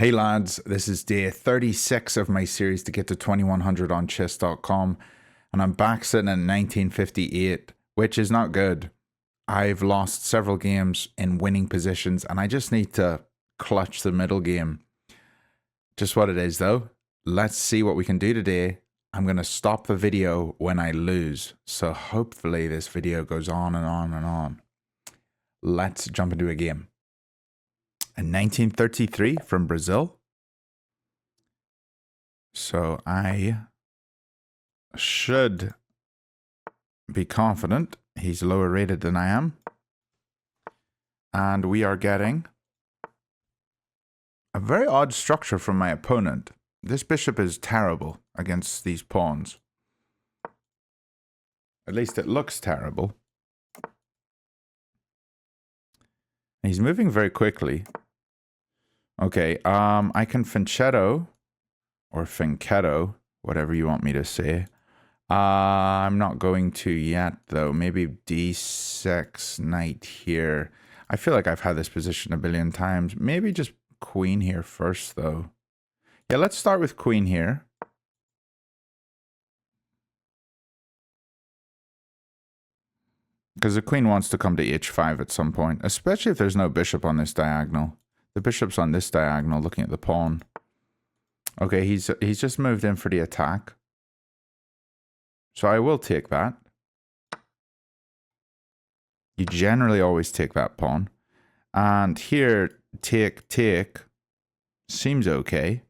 Hey lads, this is day 36 of my series to get to 2100 on chess.com, and I'm back sitting at 1958, which is not good. I've lost several games in winning positions, and I just need to clutch the middle game. Just what it is though. Let's see what we can do today. I'm going to stop the video when I lose, so hopefully this video goes on and on and on. Let's jump into a game. In 1933 from Brazil. So I should be confident he's lower rated than I am. And we are getting a very odd structure from my opponent. This bishop is terrible against these pawns. At least it looks terrible. He's moving very quickly. Okay, I can fianchetto, or fianchetto, whatever you want me to say. I'm not going to yet, though. Maybe d6, knight here. I feel like I've had this position a billion times. Maybe just queen here first, though. Yeah, let's start with queen here. Because the queen wants to come to h5 at some point, especially if there's no bishop on this diagonal. The bishop's on this diagonal looking at the pawn. Okay, he's just moved in for the attack. So I will take that. You generally always take that pawn. And here, take seems okay.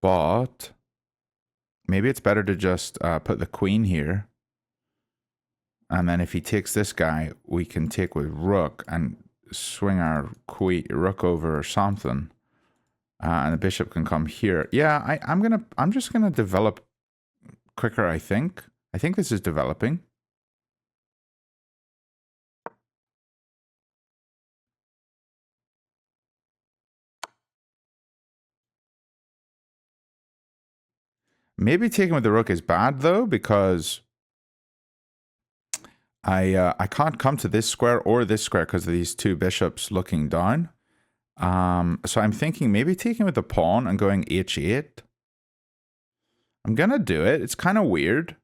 But maybe it's better to just put the queen here. And then if he takes this guy, we can take with rook and swing our rook over or something. And the bishop can come here. Yeah, I'm just gonna develop quicker, I think. I think this is developing. Maybe taking with the rook is bad though, because I can't come to this square or this square because of these two bishops looking down. So I'm thinking maybe taking with the pawn and going h8. I'm gonna do it. It's kind of weird.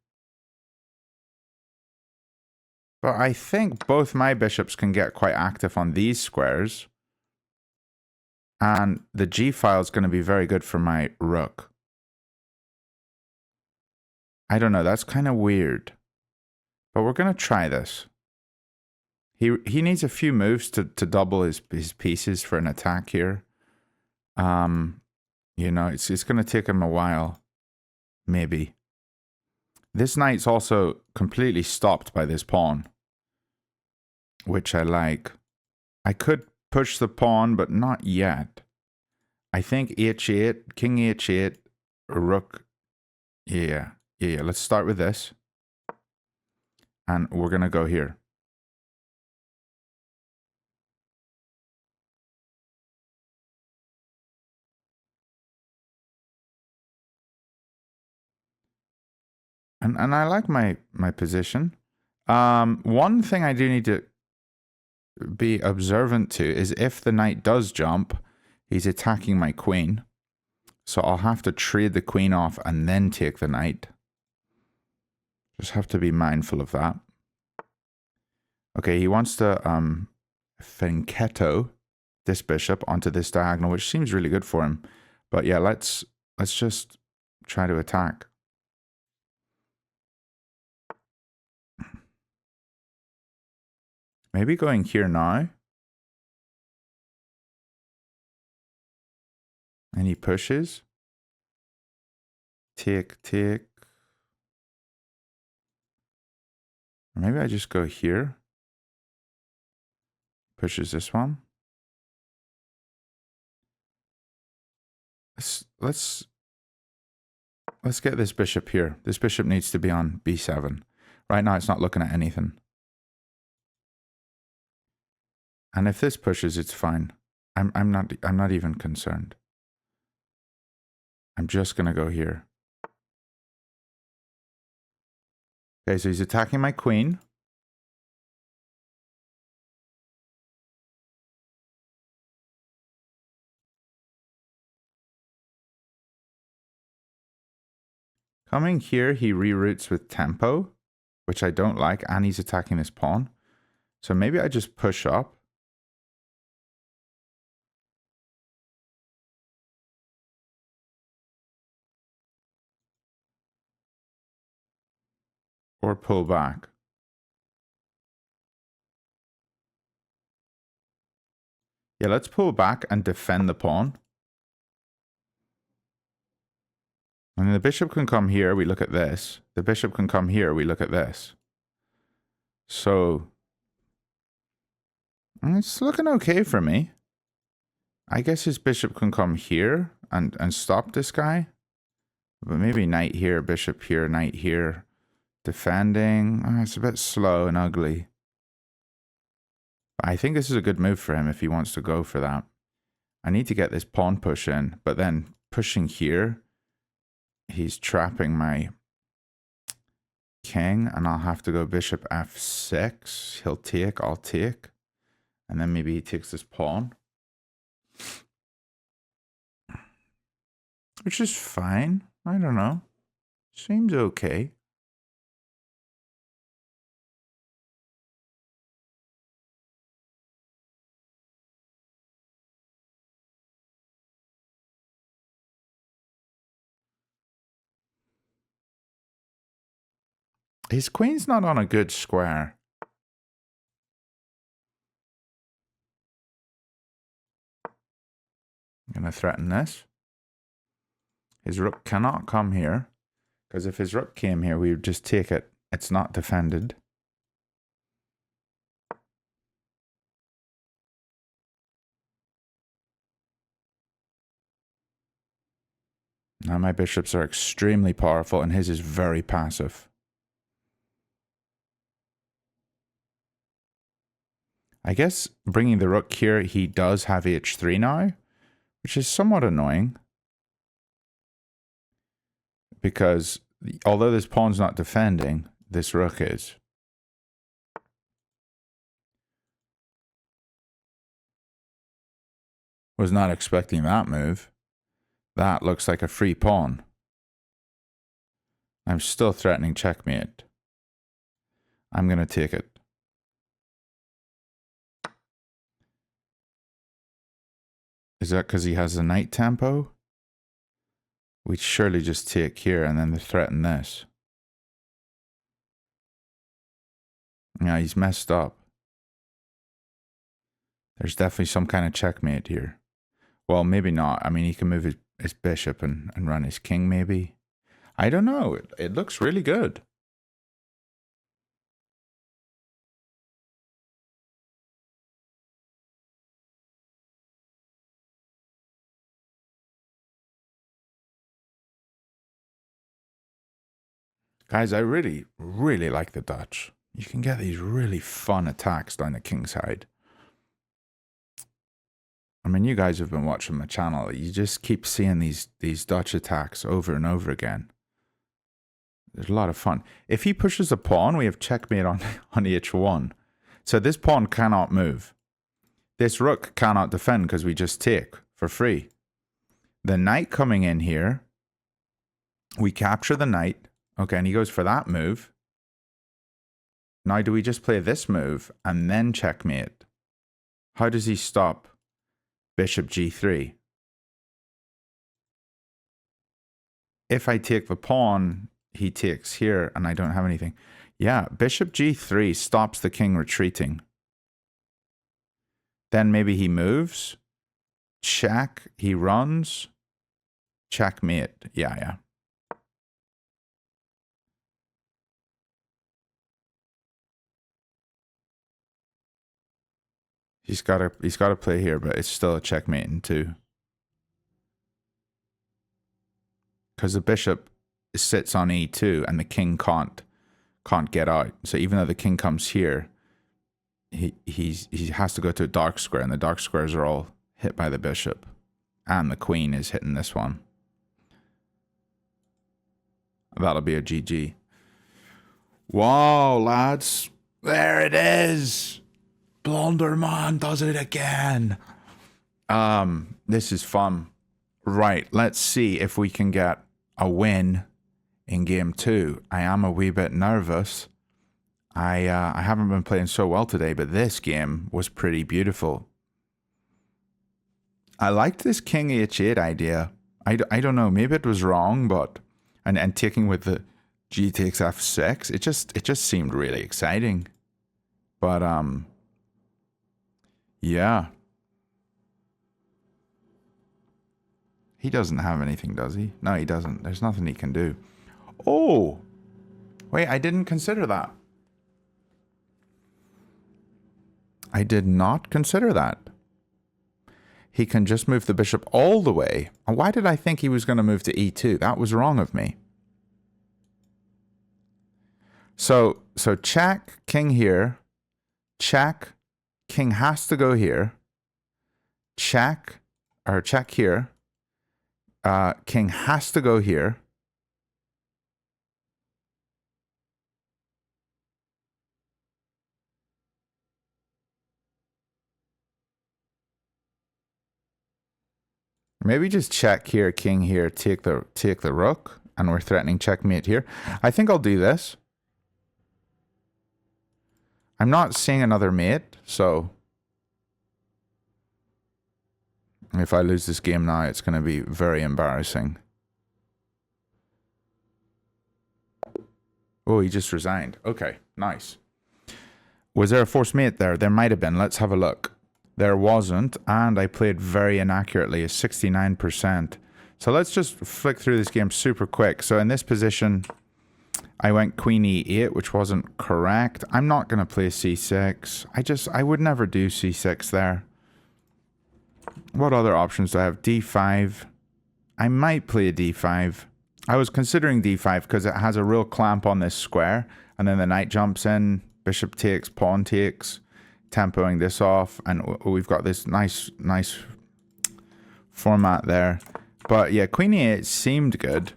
But I think both my bishops can get quite active on these squares. And the G file is going to be very good for my rook. I don't know. That's kind of weird. But we're going to try this. He needs a few moves to double his pieces for an attack here. You know, it's going to take him a while. Maybe. This knight's also completely stopped by this pawn, which I like. I could push the pawn, but not yet. I think h8, king h8, rook. Yeah. Let's start with this. And we're going to go here. And I like my position. One thing I do need to be observant to is if the knight does jump, he's attacking my queen. So I'll have to trade the queen off and then take the knight. Just have to be mindful of that. Okay, he wants to fianchetto this bishop onto this diagonal, which seems really good for him. But yeah, let's just try to attack. Maybe going here now. And he pushes. Take. Or maybe I just go here. Pushes this one. Let's get this bishop here. This bishop needs to be on b7. Right now it's not looking at anything. And if this pushes, it's fine. I'm not even concerned. I'm just gonna go here. Okay, so he's attacking my queen. Coming here, he reroutes with tempo, which I don't like, and he's attacking this pawn. So maybe I just push up. Or pull back. Yeah, let's pull back and defend the pawn. And the bishop can come here, we look at this. The bishop can come here, we look at this. So, it's looking okay for me. I guess his bishop can come here and stop this guy. But maybe knight here, bishop here, knight here. Defending. Oh, it's a bit slow and ugly. But I think this is a good move for him if he wants to go for that. I need to get this pawn push in, but then pushing here, he's trapping my king, and I'll have to go bishop f6. He'll take, I'll take. And then maybe he takes this pawn. Which is fine. I don't know. Seems okay. His queen's not on a good square. I'm going to threaten this. His rook cannot come here, because if his rook came here, we would just take it. It's not defended. Now my bishops are extremely powerful, and his is very passive. I guess bringing the rook here, he does have h3 now, which is somewhat annoying. Because although this pawn's not defending, this rook is. Was not expecting that move. That looks like a free pawn. I'm still threatening checkmate. I'm going to take it. Is that because he has a knight tempo? We'd surely just take here and then threaten this. Yeah, he's messed up. There's definitely some kind of checkmate here. Well, maybe not. I mean, he can move his bishop and run his king, maybe. I don't know. It looks really good. Guys, I really, really like the Dutch. You can get these really fun attacks down the king side. I mean, you guys have been watching my channel. You just keep seeing these Dutch attacks over and over again. There's a lot of fun. If he pushes a pawn, we have checkmate on h1. So this pawn cannot move. This rook cannot defend because we just take for free. The knight coming in here, we capture the knight. Okay, and he goes for that move. Now, do we just play this move and then checkmate? How does he stop bishop g3? If I take the pawn, he takes here and I don't have anything. Yeah, bishop g3 stops the king retreating. Then maybe he moves. Check, he runs. Checkmate. Yeah. He's got to play here, but it's still a checkmate in two. Because the bishop sits on e2 and the king can't get out. So even though the king comes here, he has to go to a dark square, and the dark squares are all hit by the bishop. And the queen is hitting this one. That'll be a GG. Wow, lads. There it is. Blunder man does it again. This is fun. Right, let's see if we can get a win in game 2. I am a wee bit nervous. I haven't been playing so well today, but this game was pretty beautiful. I liked this king h8 idea. I don't know, maybe it was wrong, but and taking with the g takes f6, it just seemed really exciting. But yeah. He doesn't have anything, does he? No, he doesn't. There's nothing he can do. Oh! Wait, I didn't consider that. I did not consider that. He can just move the bishop all the way. Why did I think he was going to move to e2? That was wrong of me. So check, king here. Check, king has to go here. Check, or check here. King has to go here. Maybe just check here, king here, take the rook, and we're threatening checkmate here. I think I'll do this. I'm not seeing another mate, so if I lose this game now, it's going to be very embarrassing. Oh, he just resigned. Okay, nice. Was there a forced mate there? There might have been. Let's have a look. There wasn't, and I played very inaccurately, 69%. So let's just flick through this game super quick. So in this position, I went queen e8, which wasn't correct. I'm not going to play c6. I would never do c6 there. What other options do I have? d5. I might play a d5. I was considering d5 because it has a real clamp on this square, and then the knight jumps in, bishop takes, pawn takes, tempoing this off, and we've got this nice format there. But yeah, queen e8 seemed good,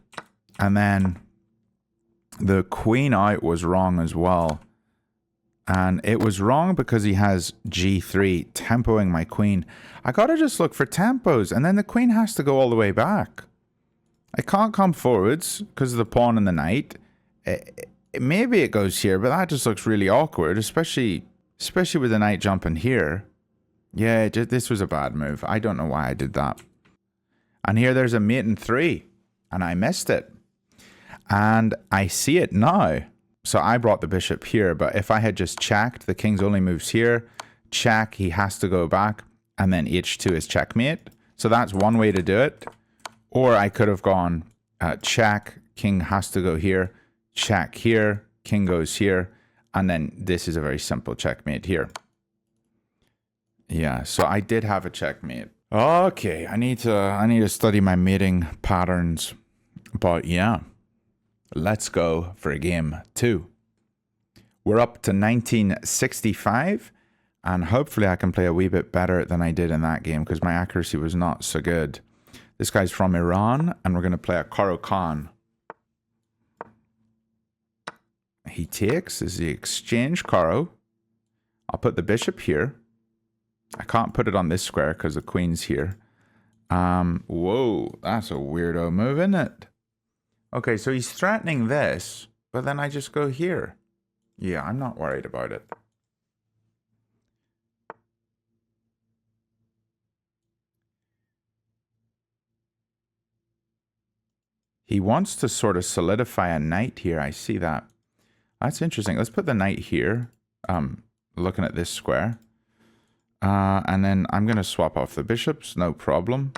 and then the queen out was wrong as well. And it was wrong because he has g3, tempoing my queen. I gotta just look for tempos, and then the queen has to go all the way back. I can't come forwards because of the pawn and the knight. Maybe it goes here, but that just looks really awkward, especially with the knight jumping here. Yeah, this was a bad move. I don't know why I did that. And here there's a mate in 3, and I missed it. And I see it now. So I brought the bishop here, but if I had just checked, the king's only moves here. Check, he has to go back, and then h2 is checkmate. So that's one way to do it. Or I could have gone check, king has to go here, check here, king goes here, and then this is a very simple checkmate here. Yeah, so I did have a checkmate. Okay, I need to study my mating patterns. But yeah, let's go for game 2. We're up to 1965, and hopefully I can play a wee bit better than I did in that game because my accuracy was not so good. This guy's from Iran, and we're going to play a Caro Kann. He takes as the exchange Caro. I'll put the bishop here. I can't put it on this square because the queen's here. Whoa, that's a weirdo move, isn't it? Okay, so he's threatening this, but then I just go here. Yeah, I'm not worried about it. He wants to sort of solidify a knight here. I see that. That's interesting. Let's put the knight here, looking at this square. And then I'm going to swap off the bishops. No problem.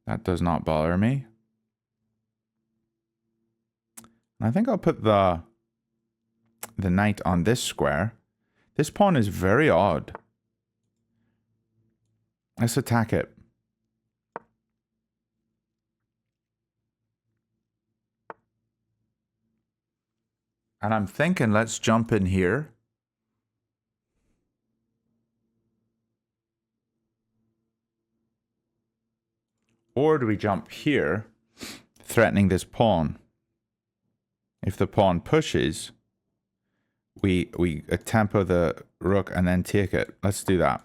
That does not bother me. I think I'll put the knight on this square. This pawn is very odd. Let's attack it. And I'm thinking, let's jump in here. Or do we jump here, threatening this pawn? If the pawn pushes, we tempo the rook and then take it. Let's do that.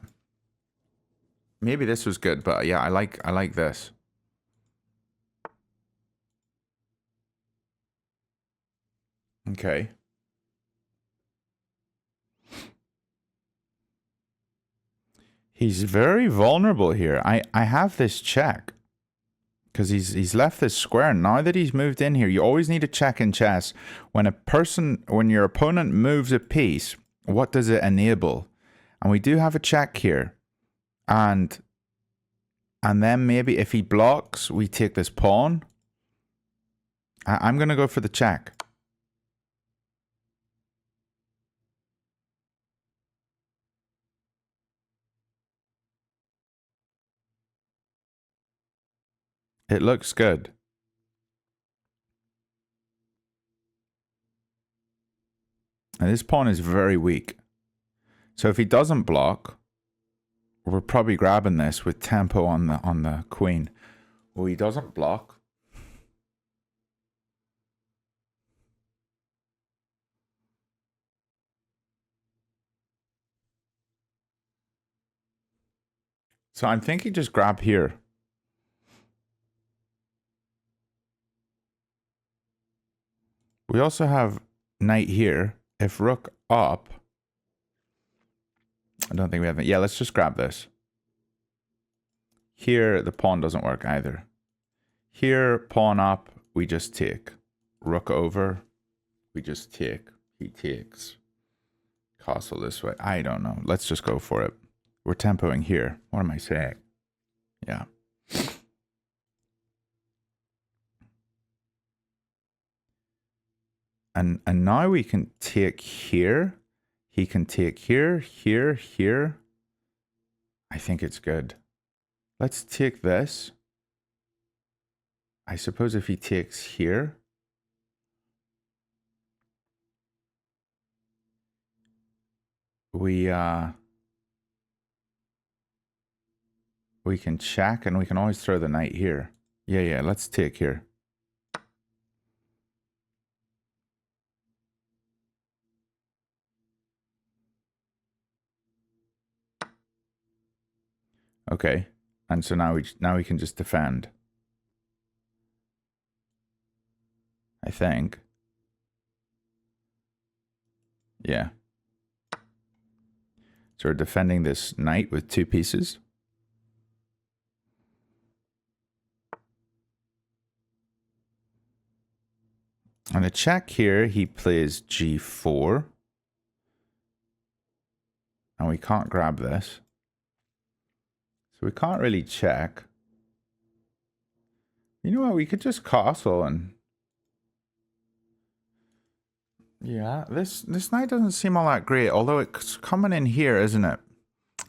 Maybe this was good, but yeah, I like this. Okay. He's very vulnerable here. I have this check. Because he's left this square. Now that he's moved in here, you always need to check in chess. When your opponent moves a piece, what does it enable? And we do have a check here. And then maybe if he blocks, we take this pawn. I'm going to go for the check. It looks good. And this pawn is very weak. So if he doesn't block, we're probably grabbing this with tempo on the queen. Well, he doesn't block. So I'm thinking just grab here. We also have knight here. If rook up, I don't think we have it. Yeah, let's just grab this. Here, the pawn doesn't work either. Here, pawn up, we just take. Rook over, we just take. He takes. Castle this way. I don't know. Let's just go for it. We're tempoing here. What am I saying? Yeah. And now we can take here. He can take here, here, here. I think it's good. Let's take this. I suppose if he takes here. We can check and we can always throw the knight here. Yeah, let's take here. Okay. And so now we can just defend. I think. Yeah. So we're defending this knight with 2 pieces. On the check here, he plays g4. And we can't grab this. So we can't really check. You know what? We could just castle and... Yeah, this knight doesn't seem all that great. Although it's coming in here, isn't it?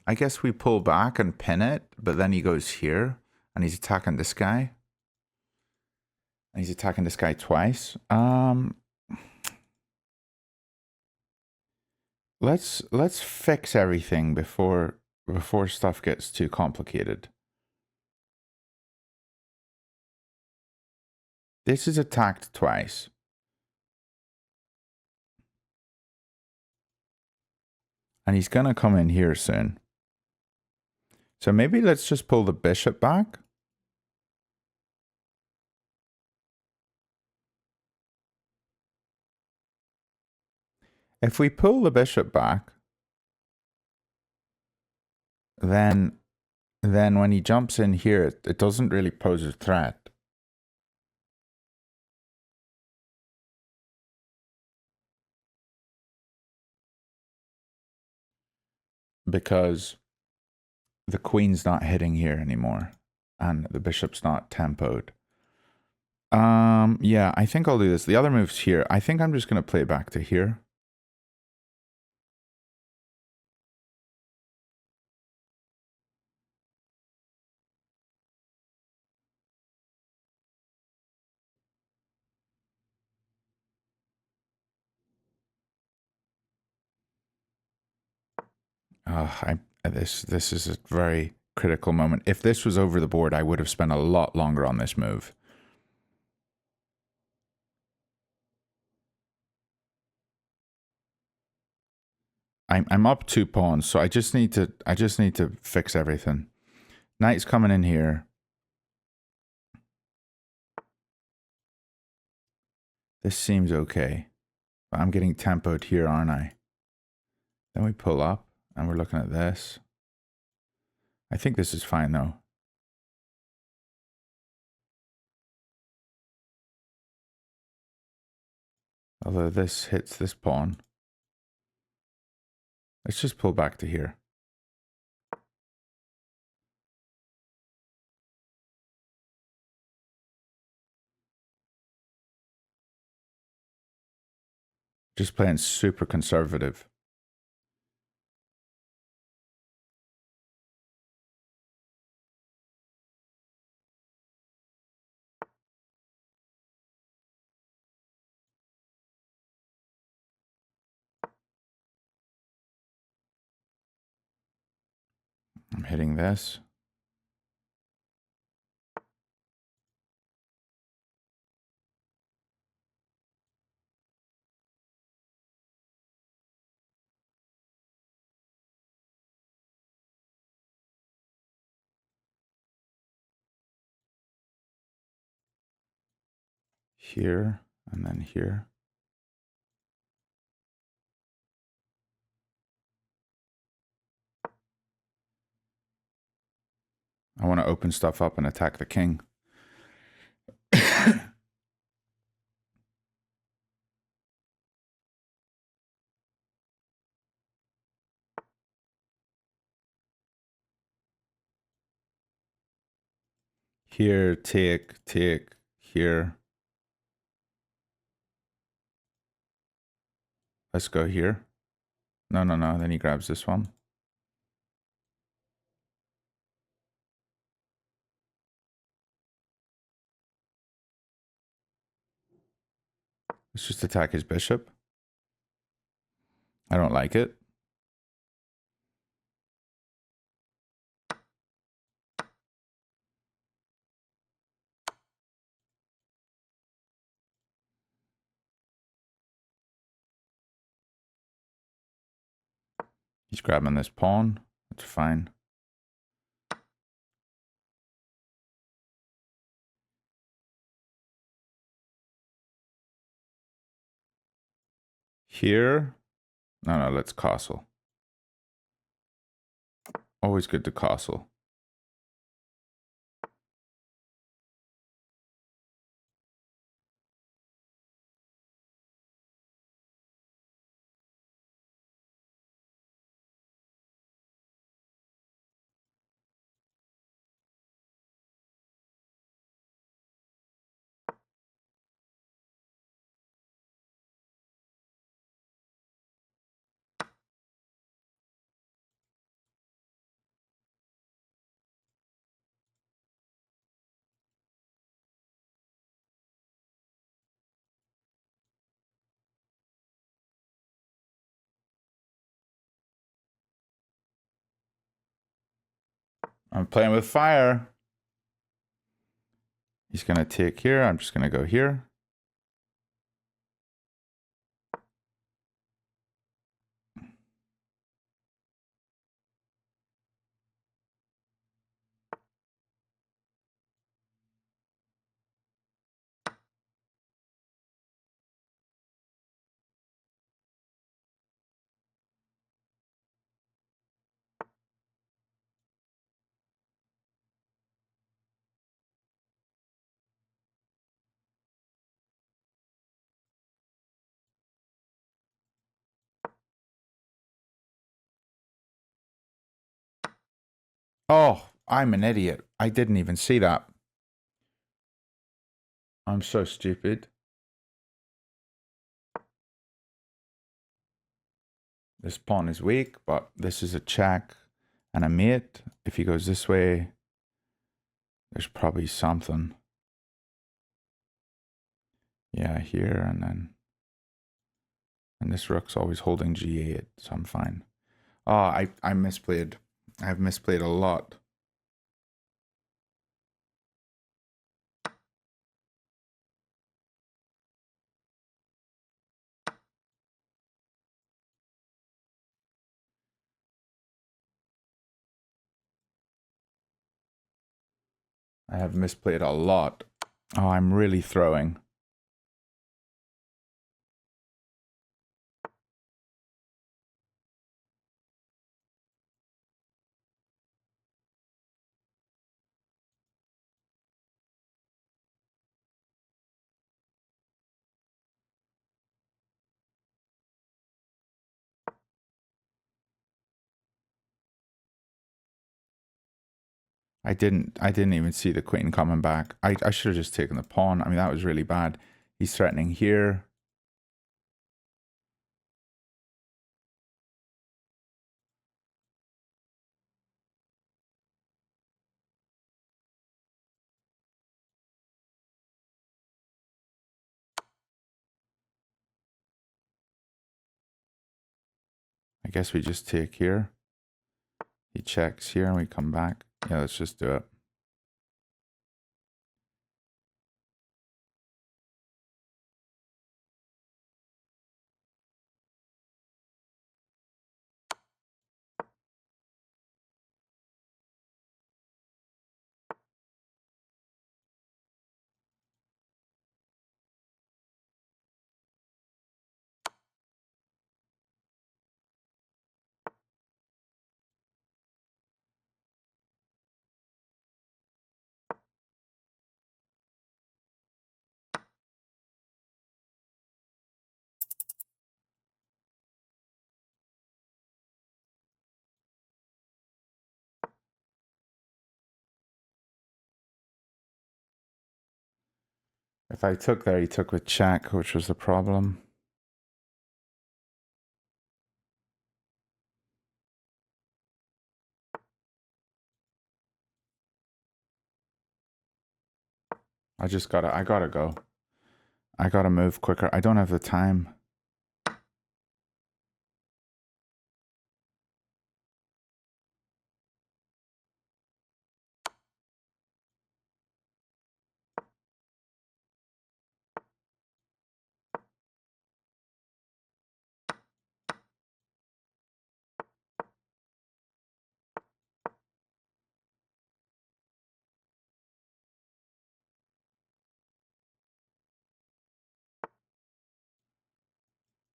I guess we pull back and pin it. But then he goes here. And he's attacking this guy. And he's attacking this guy twice. Let's fix everything before stuff gets too complicated. This is attacked twice. And he's gonna come in here soon. So maybe let's just pull the bishop back. If we pull the bishop back, then when he jumps in here, it doesn't really pose a threat. Because the queen's not hitting here anymore. And the bishop's not tempoed. Yeah, I think I'll do this. The other move's here. I think I'm just going to play back to here. This is a very critical moment. If this was over the board, I would have spent a lot longer on this move. I'm up 2 pawns, so I just need to fix everything. Knight's coming in here. This seems okay. But I'm getting tempoed here, aren't I? Then we pull up and we're looking at this. I think this is fine though. Although this hits this pawn. Let's just pull back to here. Just playing super conservative. I'm hitting this. Here and then here. I want to open stuff up and attack the king. Here, take, here. Let's go here. No. Then he grabs this one. Let's just attack his bishop. I don't like it. He's grabbing this pawn. That's fine. Here. No, let's castle. Always good to castle. I'm playing with fire. He's going to take here. I'm just going to go here. Oh, I'm an idiot. I didn't even see that. I'm so stupid. This pawn is weak, but this is a check and a mate. If he goes this way, there's probably something. Yeah, here and then. And this rook's always holding g8, so I'm fine. Oh, I misplayed. I've misplayed a lot. I have misplayed a lot. Oh, I'm really throwing. I didn't even see the queen coming back. I should have just taken the pawn. I mean, that was really bad. He's threatening here. I guess we just take here. He checks here and we come back. Yeah, let's just do it. If I took there, he took with check, which was the problem. I gotta go. I gotta move quicker. I don't have the time.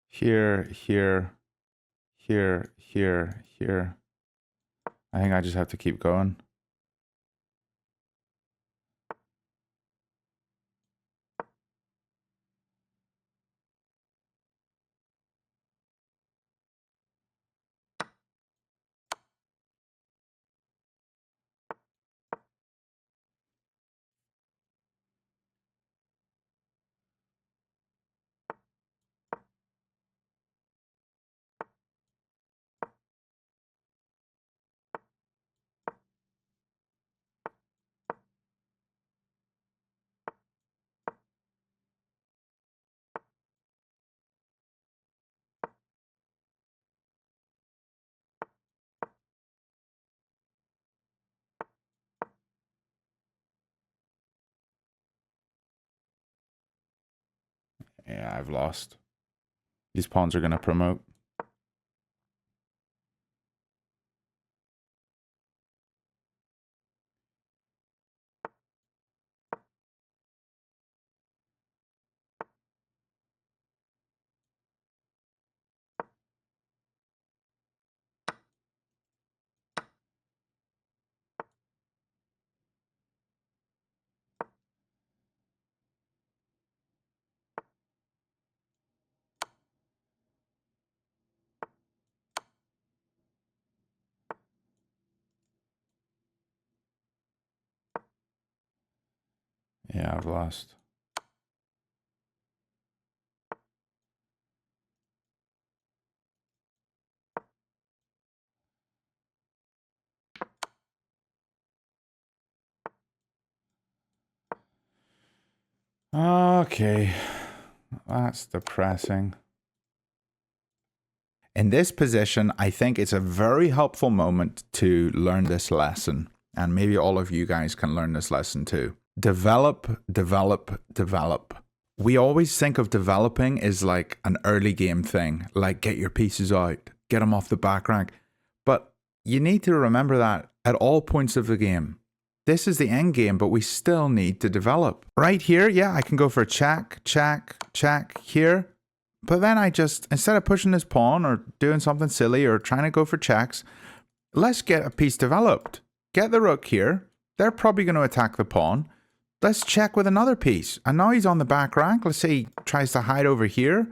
Here, here, here, here, here. I think I just have to keep going. Yeah, I've lost. These pawns are gonna promote. Yeah, I've lost. Okay, that's depressing. In this position, I think it's a very helpful moment to learn this lesson. And maybe all of you guys can learn this lesson too. Develop, develop, develop. We always think of developing as like an early game thing, like get your pieces out, get them off the back rank. But you need to remember that at all points of the game. This is the end game, but we still need to develop. Right here, yeah, I can go for check, check, check here. But then I just, instead of pushing this pawn or doing something silly or trying to go for checks, let's get a piece developed. Get the rook here. They're probably going to attack the pawn. Let's check with another piece. And now he's on the back rank. Let's say he tries to hide over here.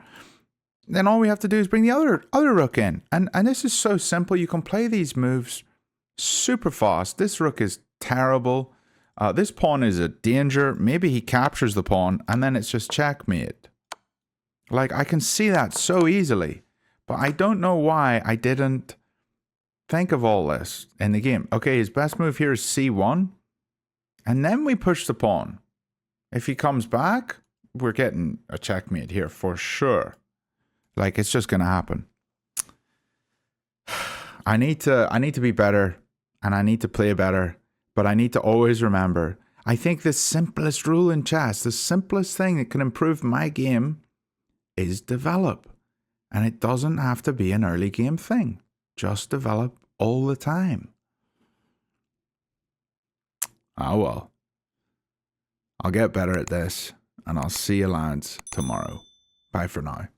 Then all we have to do is bring the other rook in. And this is so simple. You can play these moves super fast. This rook is terrible. This pawn is a danger. Maybe he captures the pawn and then it's just checkmate. Like, I can see that so easily, but I don't know why I didn't think of all this in the game. Okay, his best move here is c1, and then we push the pawn. If he comes back, we're getting a checkmate here for sure. Like, it's just going to happen. I need to be better, and I need to play better, but I need to always remember, I think the simplest rule in chess, the simplest thing that can improve my game is develop. And it doesn't have to be an early game thing. Just develop all the time. Oh well. I'll get better at this, and I'll see you lads tomorrow. Bye for now.